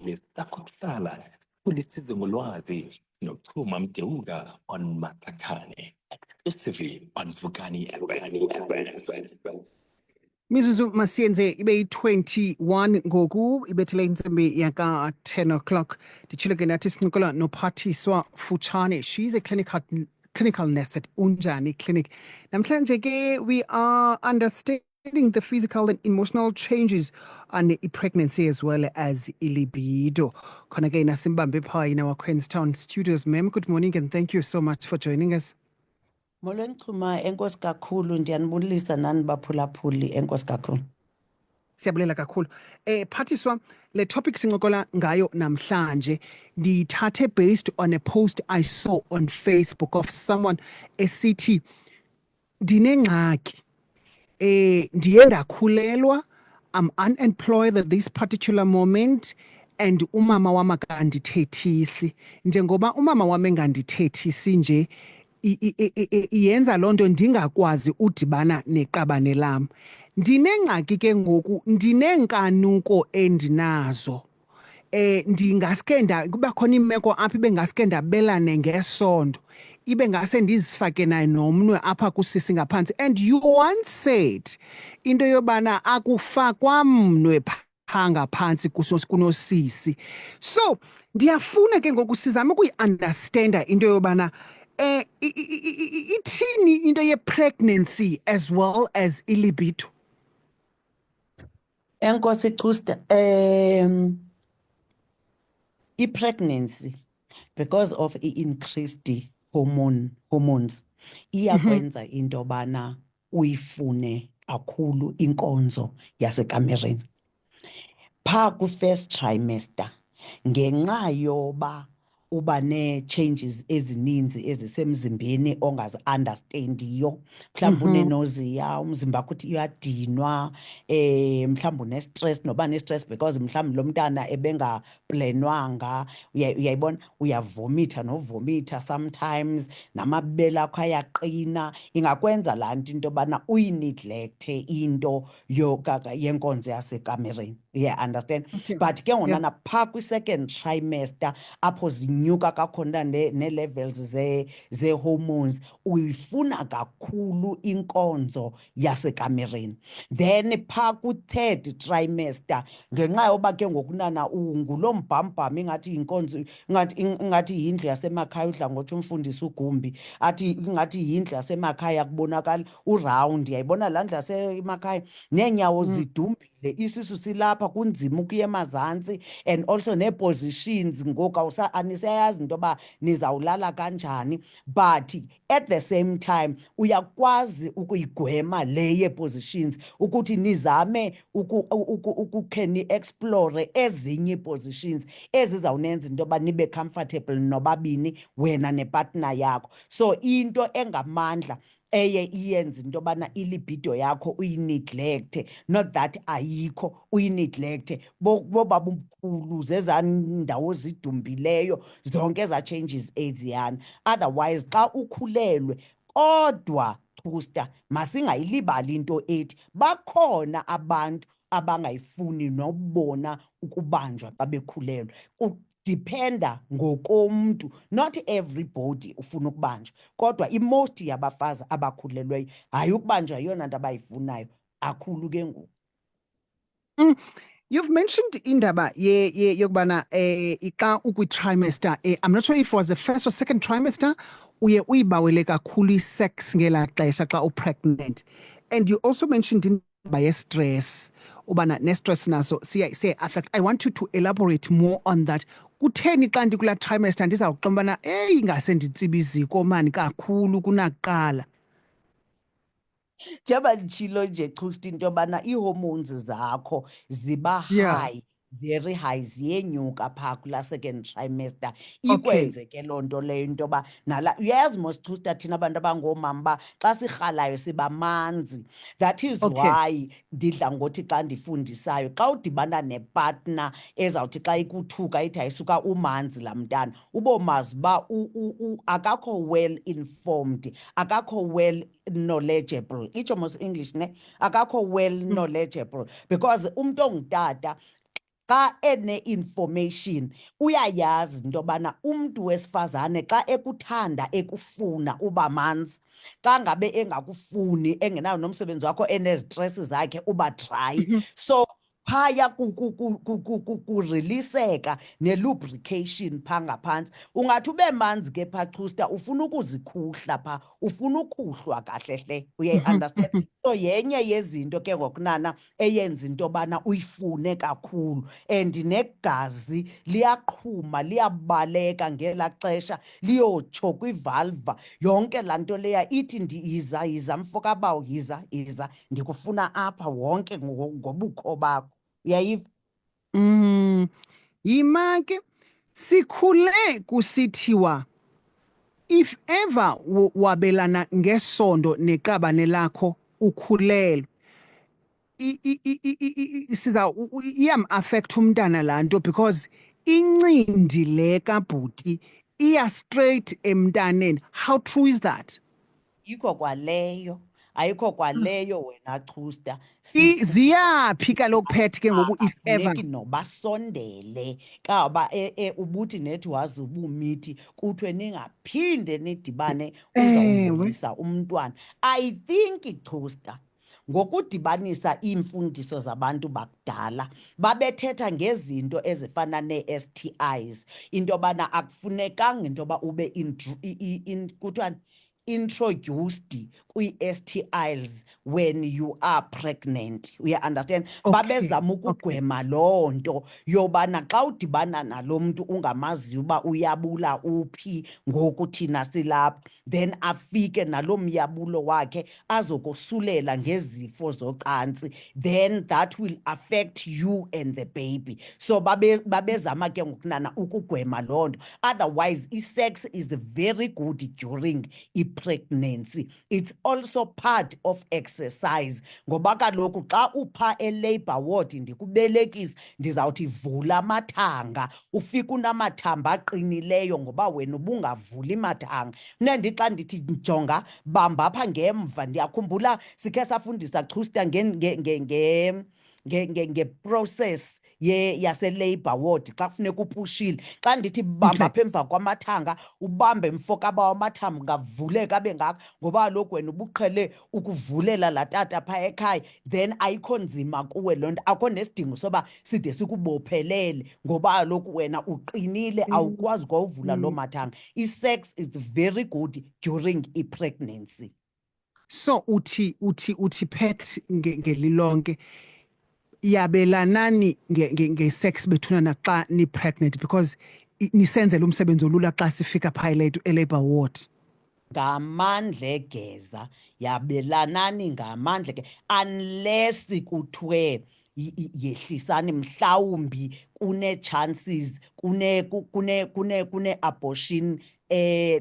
lesisakhosala kulisize ngolwazi nokuchuma Mdeuka on Matakane, exclusively on Vukani FM. Mizuzu masiyenze ibe 21 ngoku ibethele insimbi yaka 10 o'clock. Ndichileke nathi sincokola noPhathiswa Futshane. She's a clinical nurse at Unjani Clinic. Namhlanje ke we are understanding the physical and emotional changes on pregnancy as well as libido. Khona ke nasimbambe pha in our Queenstown studios. Ma'am, good morning and thank you so much for joining us. Molweni Chuma, enkosi kakhulu, ndiyanibulisa nani baphulaphuli, enkosi kakhulu. Siyabulela kakhulu. Phathiswa, le topic sincokola ngayo namhlanje ndithathe based on a post I saw on Facebook of someone esithi ndinengxaki ndiye ndakhulelwa, I'm unemployed at this particular moment and umama wami akandithethisi. Njengoba umama wami engandithethisi nje yenza lonto ndingakwazi udibana neqabane lam. Ndinengxaki ke ngoku, ndinenkanuko endinazo. Ndingaske kuba khona imeko apha ibe ngaske ndabelane ngesondo. Ibe ngase ndizifake naye nomnwe apha kusisi ngaphansi. And you once said into yobana akufakwa mnwe pha phansi kunosisi. So ndiyafuna ke ngoku sizame ukuyi-understanda into yobana ithini into ye-pregnancy as well as ilibido. Enkosi Chusta, i-pregnancy, because of increased hormones, iyakwenza into bana uyifune kakhulu inkonzo yasekamereni. Pha ku-first trimester, ngenxa yoba uba ne-changes ezininzi ezisemzimbeni ongazi-understandiyo, mhlawumbe une-nausea, umzimba kuthi uyadinwa, mhlawumbe une-stress, noba ne-stress because mhlawumbe lo mntana ebengaplenwanga, uyayibona, uyavomita novomita sometimes, namabele akho ayaqina, ingakwenza laa nto into yobana uyineglekte into yenkonzo yasekamereni. Yeah, understand? Okay. But ke ngona pha kwi-second trimester apho zinyuka kakhona ne-levels ze-hormones, uyifuna kakhulu inkonzo yasekamereni. Then pha ku-third trimester, ngenxa yoba ke ngokunana ngulo mbhambham ingathi yinkonzo, ingathi yindlu yasemakhaya, udla ngothi umfundisi uGumbi athi ingathi yindlu yasemakhaya, kubonakala uround, yayibona laa ndlu yasemakhaya neenyawo zidumbile, isisu silapha, kunzima ukuya emazantsi, and also nee-positions ngoku anisayazi into yoba nizawulala kanjani. But at the same time uyakwazi ukuyigwema le yee-positions ukuthi nizame ukukhe ni-explore ezinye ii-positions ezizawunenza into yoba nibe comfortable nobabini wena nepartner yakho. So into engamandla eye iyenze into yobana ilibido yakho uyineglekte, not that ayikho, uyineglekte, boba bumkhulu zezaa ndawo zidumbileyo, zonke ezaa changes eziyana. Otherwise xa ukhulelwe, kodwa Chusta, masingayilibali into ethi bakhona abantu abangayifuni nobona ukubanjwa xa bekhulelwe. Dependa ngokomntu, not everybody ufuna ukubanjwa, kodwa i-most yabafazi abakhulelweyo hayi ukubanjwa yiyona nto abayifunayo, akhulu ke ngoku. You've mentioned indaba yokubana xa ukwi-trimester, I'm not sure if it was the first or second trimester, uye uyibawele kakhulu i-sex ngelaa xesha xa upregnant. And you also mentioned indaba ye-stress, ubana ne-stress naso siya affect. I want you to elaborate more on that. Kutheni xa ndikulaa trimester ndizawuqombana ingase nditsibe iziko mani kakhulu kunakuqala? Njengoba nditshilo nje Chusta into yobana ii-hormones zakho ziba high, very high, ziyenyuka phaa kulaa second trimester. Ikwenze ke loo nto leyo into yoba uyayazi mos Chusta thina abantu abangoomama uba xa sirhalayo siba manzi. That is why ndidla ngothi xa ndifundisayo, xa udibana nepartner ezawuthi xa ikuthuka ithi ayisuka umanzi laa mntana, ubomazi uba akakho well informed, akakho well knowledgeable. Itsho mos English ne? Akakho well knowledgeable, because umntu ongutata xa ene-information uyayazi into yobana umntu wesifazane xa ekuthanda ekufuna uba manzi, xa ngabe engakufuni engenayo nomsebenzi wakho enezitresi zakhe uba dry. So phaya kuriliseka ne-lubrication phaa ngaphantsi. Ungathi ube manzi ke phaa chusta ufuna ukuzikhuhla phaa, ufuna ukhuhlwa kahle hle, uyayi-understand? So yenye yezinto ke ngokunana eyenza into yobana uyifune kakhulu, and negazi liyaqhuma liyabaleka ngelaa xesha liyotsho kwivalva, yonke laa nto leya ithi yiza mfo kabawo, yiza ndikufuna apha wonke ngobukho bakho. Uyayiva? Yima ke sikhule kusithiwa if ever wabelana ngesondo neqabane lakho ukhulelwe, siza iyam-affect umntana laa nto because incindi le kabhuti iya straight emntaneni. How true is that? Yikho kwaleyo, ayikho kwaleyo wena chusta. Ziyaphi kaloku phethe ke ngoku if ever Funeki nobasondele kaba ubuthi nethi wazi ubumithi kuthiwe ningaphinde nidibane uzawubolisa umntwana. I think chusta ngokudibanisa iimfundiso zabantu bakudala babethetha ngezinto ezifana nee-STIs, into yobana akufunekanga into yoba ube kuthiwa introduced kwi-STIs when you are pregnant. Uya-understand? Babezama ukugwema loo nto yobana xa udibana nalo mntu ungamaziyo uba uyabula uphi ngoku thina silapha, then afike nalo myabulo wakhe azokosulela ngezifo zocantsi, then that will affect you and the baby. So babezama ke ngokunana ukugwema loo nto. Otherwise, i-sex is very good during pregnancy. It's also part of exercise. Ngoba kaloku xa upha e-labor ward ndikubelekisa ndizawuthi vula amathanga, ufike unamathamba aqinileyo ngoba wena ubungavuli mathanga. Mna ndixa ndithi jonga bamba apha ngemva, ndiyakhumbula sikhe safundisa chusta nge-process yase-labor ward xa kufuneka upushile. Xa ndithi bamba apha emva kwamathanga, ubambe mfo kabawo amathamba ngavuleka abe ngaka ngoba kaloku wena ubuqhele ukuvulela laa tata phaa ekhaya, then ayikho nzima kuwe loo nto. Akho nesidingo soba side sikubophelele ngoba kaloku wena uqinile, awukwazi kwa uvula loo mathanga. I-sex is very good during i-pregnancy. So uthi pet ngelilonke yabelanani nge-sex bethunana xa ni-pregnant because nisenzela umsebenzi olula xa sifika phaya e-labor ward. Ngamandla egeza yabelanani ngamandla ke, unless kuthiwe yehlisani mhlawumbi kune-chances kune-abortion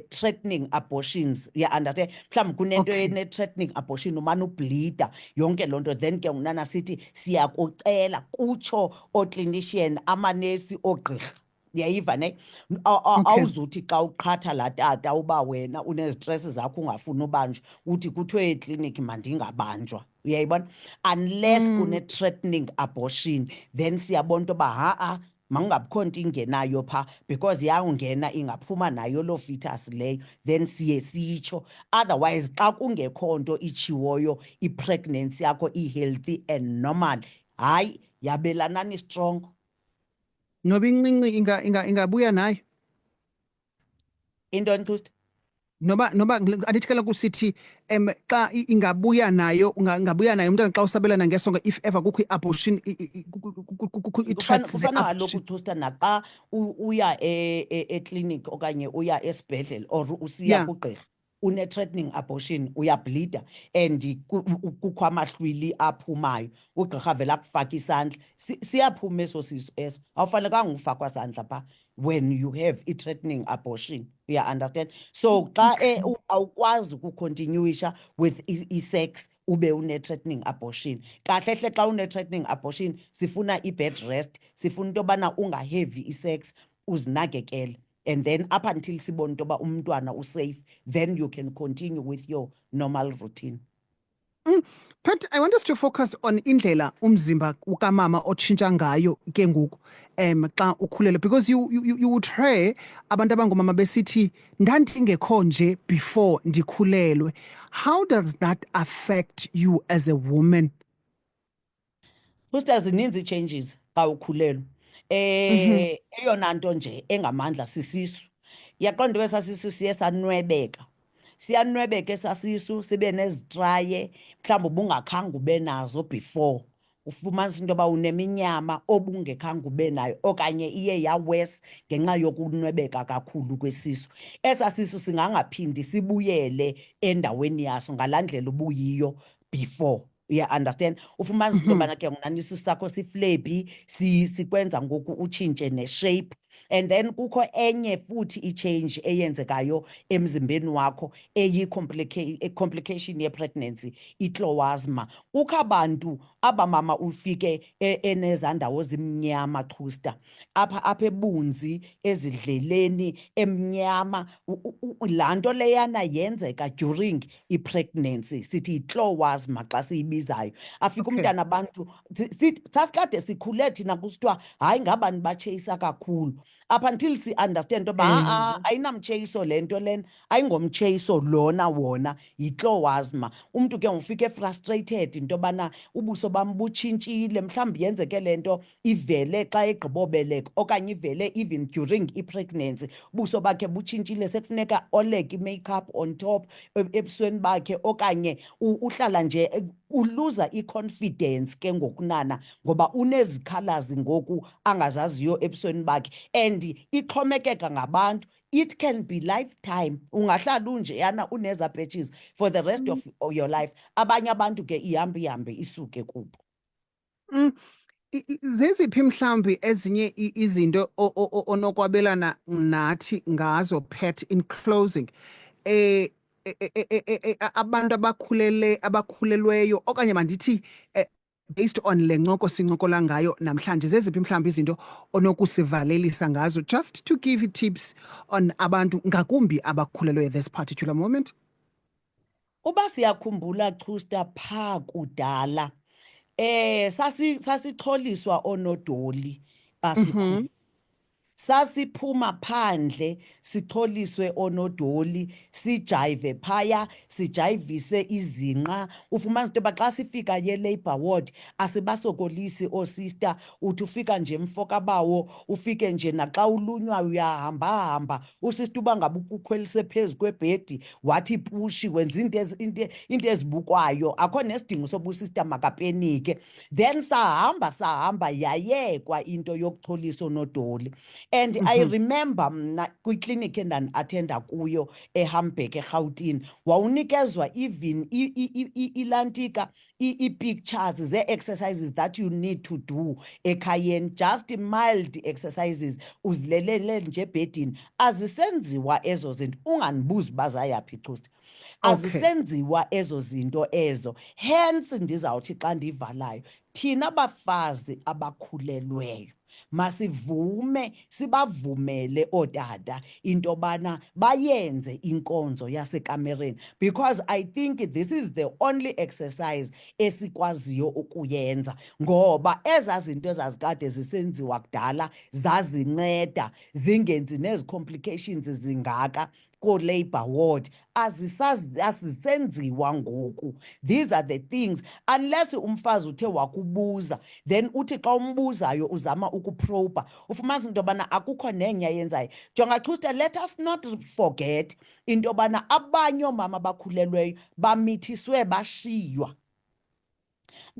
threatening abortions. Understand? Mhlawumbi kunento ene-threatening abortion umane ubleeda yonke loo nto, then ke ngunana sithi siyakucela kutsho ooclinician, amanesi, oogqirha. Yayiva ne? Awuzuthi xa uqhatha laa tata uba wena unezitresi zakho ungafuni ubanjwa uthi kuthiwe ekliniki mandingabanjwa. Uyayibona? Unless kune-threatening abortion, then siyabona into yoba ha-a makungabikho nto ingenayo phaa because yawungena ingaphuma nayo loo fetus leyo, then siye sitsho. Otherwise xa kungekho nto itshiwoyo, i-pregnancy yakho i-healthy and normal, hayi yabelanani strong. Noba incinci ingabuya nayo Intoni chusta? noba andithi kaloku sithi xa ingabuya nayo umntana xa usabelana ngesongo if ever kukho i-abortion kukho i-threats kufana kaloku chusta naxa uya ekliniki okanye uya esibhedlele or usiya kugqirha une-threatening abortion uyableeda and kukho amahlwili aphumayo, ugqirha vele akufaka isandla, siyaphuma eso sisu eso. Awufanelekanga ufakwa sandla phaa when you have i-threatening abortion. Uya-understand? So xa awukwazi ukukontinuisha with i-sex ube une-threatening abortion. Kahle hle xa une-threatening abortion sifuna i-bed rest, sifuna into yobana ungahevi i-sex, uzinakekele. And then up until sibone into yoba umntwana usafe, then you can continue with your normal routine. But I want us to focus on indlela umzimba ukamama otshintsha ngayo ke ngoku xa ukhulelwe, because you would hear abantu abangomama besithi ndandingekho nje before ndikhulelwe. How does that affect you as a woman? Sister, zininzi changes xa ukhulelwe. Eyona nto nje engamandla sisisu. Yaqonda wesasisu siye sanwebeka. Siyanwebeka esasisu sibe nezitraye mhlawumbi ubungakhange ube nazo before. Ufumanisa into yoba uneminyama obungekhange ube nayo okanye iye yawesi ngenxa yokunwebeka kakhulu kwesisu. Esasisu singangaphindi sibuyele endaweni yaso ngalaa ndlela ubuyiyo before. Understand? Ufumanisa into yobana ke ngona isisu sakho siflabby, sikwenza ngoku utshintshe ne-shape. And then kukho enye futhi i-change eyenzekayo emzimbeni wakho complication ye-pregnancy, i-chlorasma. Kukho abantu abamama ufike enezaa ndawo zimnyama chusta, apha ebunzi, ezidleleni emnyama. Laa nto leyana yenzeka during i-pregnancy, sithi yi-chlorasma xa siyibizayo. Afike umntana abantu sasikade sikhule thina kusithiwa hayi ngabani batsheyisa kakhulu, up until si-understand uba ayinamtsheyiso le nto lena, ayingomtsheyiso lona wona, yi-chlorasma. Umntu ke ngufike frustrated into yobana ubuso bam butshintshile, mhlawumbi yenzeke le nto ivele xa egqibobeleka okanye ivele even during i-pregnancy. Ubuso bakhe butshintshile, sekufuneka oleke i-makeup on top ebusweni bakhe, okanye uhlala nje uluza i-confidence ke ngokunana ngoba unezikhalazi ngoku angazaziyo ebusweni bakhe. And ixhomekeka ngabantu, it can be lifetime. Ungahlala unjeyana uneza patches for the rest of your life. Abanye abantu ke ihambe isuke kubo. Zeziphi mhlambi ezinye izinto onokwabelana nathi ngazo, Pat, in closing? Abantu abakhulelweyo okanye mandithi based on le ncoko sincokola ngayo namhlanje, zeziphi mhlawumbi izinto onokusivalelisa ngazo, just to give tips on abantu ngakumbi abakhulelweyo at this particular moment? Uba siyakhumbula chusta phaa kudala, sasixholiswa oonodoli asikhulu. Sasiphuma phandle sixholiswe oonodoli, sijayive phaya, sijayivise izinqa. Ufumanisa into yoba xa sifika ye-labour ward asibasokolisi oosista. Uthi ufika nje mfokabawo, ufike nje naxa ulunywayo uyahamba usista uba ngabe ukukhwelise phezu kwebhedi wathi pushi, wenza into ezibukwayo, akho nesidingo soba usista makapenike. Then sahamba yayekwa into yokuxholisa oonodoli. And I remember mna kwiklinikhi endandiathenda kuyo eHamburg eRhawutini, wawunikezwa even ilantika ii-pictures zee-exercises that you need to do ekhayeni, just mild exercises, uzilelele nje ebhedini. Azisenziwa ezo zinto, ungandibuzi uba zayaphi chusta. Azisenziwa ezo zinto ezo. Hence ndizawuthi xa ndivalayo, thina bafazi abakhulelweyo masivume, sibavumele ootata into yobana bayenze inkonzo yasekamereni, because I think this is the only exercise esikwaziyo ukuyenza, ngoba ezaa zinto ezazikade zisenziwa kudala zazinceda zingenzi nezi complications zingaka ko-labour ward. Azisenziwa ngoku. These are the things, unless umfazi uthe wakubuza, then uthi xa umbuzayo uzama ukuproba, ufumanisa into yobana akukho nenye ayenzayo. Jonga chusta, let us not forget into yobana abanye oomama abakhulelweyo bamithiswe bashiywa.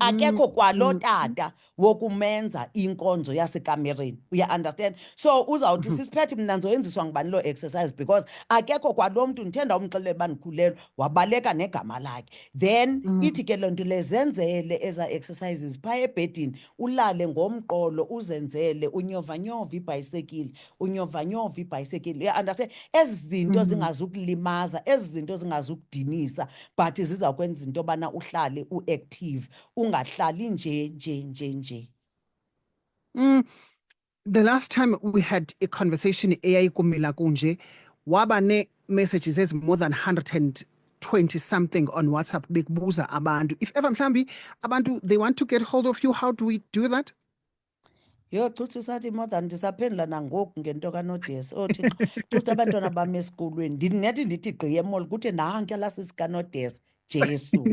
Akekho kwalo tata wokumenza inkonzo yasekamereni. Understand? So uzawuthi sisiphethe mna ndizoyenziswa ngubani loo exercise, because akekho kwalo mntu ndithenda umxelele uba ndikhulelwe wabaleka negama lakhe. Then ithi ke loo nto lezenzele eza exercises phaa ebhedini, ulale ngomqolo uzenzele, unyovanyova ibhayisekile, unyovanyova ibhayisekile. Understand? Ezi zinto zingazukulimaza, ezi zinto zingazukudinisa, but zizawukwenza into yobana uhlale u-active, ungahlali nje. The last time we had a conversation eyayikumila kunje, waba ne-messages more than 120 20 something on WhatsApp bekubuza abantu. If ever mhlambi abantu they want to get hold of you, how do we do that? Yo Chuchu sathi more than ndisaphendula nangoku ngento kaNodesi othi Chuchu abantwana bami esikolweni ndithi gqiye emall kuthi nanke la sisikaNodesi Jesu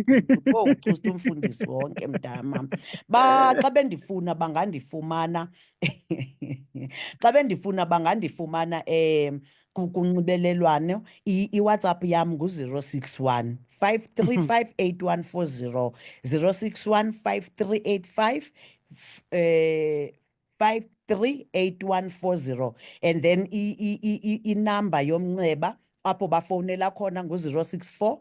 oh Chuchu umfundisi wonke mntama xa bendifuna bangandifumana xa bendifuna bangandifumana kunxibelelwano iWhatsApp yam ngu-061 5358140 061 5385 538140 and then inamba yomnxeba apho bafowunela khona ngu-064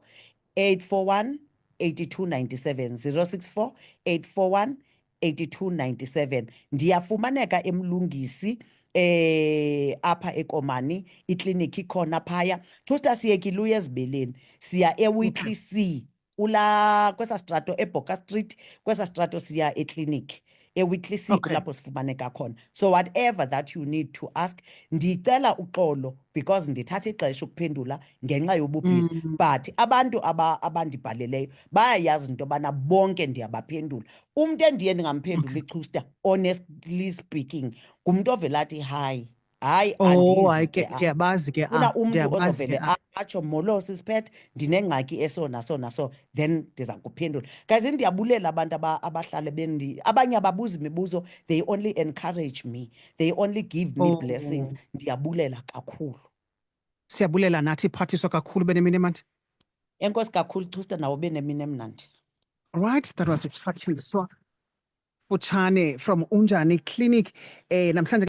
841 8297 064 841 8297 ndiyafumaneka eMlungisi apha eKomani iklinikhi ikhona phaya thusta siyekile uya ezibeleni siya eWhittley C kwesa strato eBoka Street kwesa strato siya eklinikhi eWhittley C kulapho sifumaneka khona so whatever that you need to ask ndicela uxolo because ndithatha ixesha ukuphendula ngenxa yobubhizi but abantu abandibhaleleyo bayayazi into yobana bonke ndiyabaphendula umuntu endiye ndingamphendula ichusta honestly speaking ngumuntu ovela athi hayi hayi ndiyabazi ke funa umntu ozovele atsho molo sisiphethe ndinengxaki eso naso naso then ndiza kuphendula guys ndiyabulela abantu abahlale abanye ababuza imibuzo they only encourage me they only give me blessings ndiyabulela kakhulu siyabulela nathi Phathiswa kakhulu benemini emandi enkosi kakhulu Chusta nawo benemini emnandi. Right, that was Phathiswa Futshane from Unjani Clinic namhlanje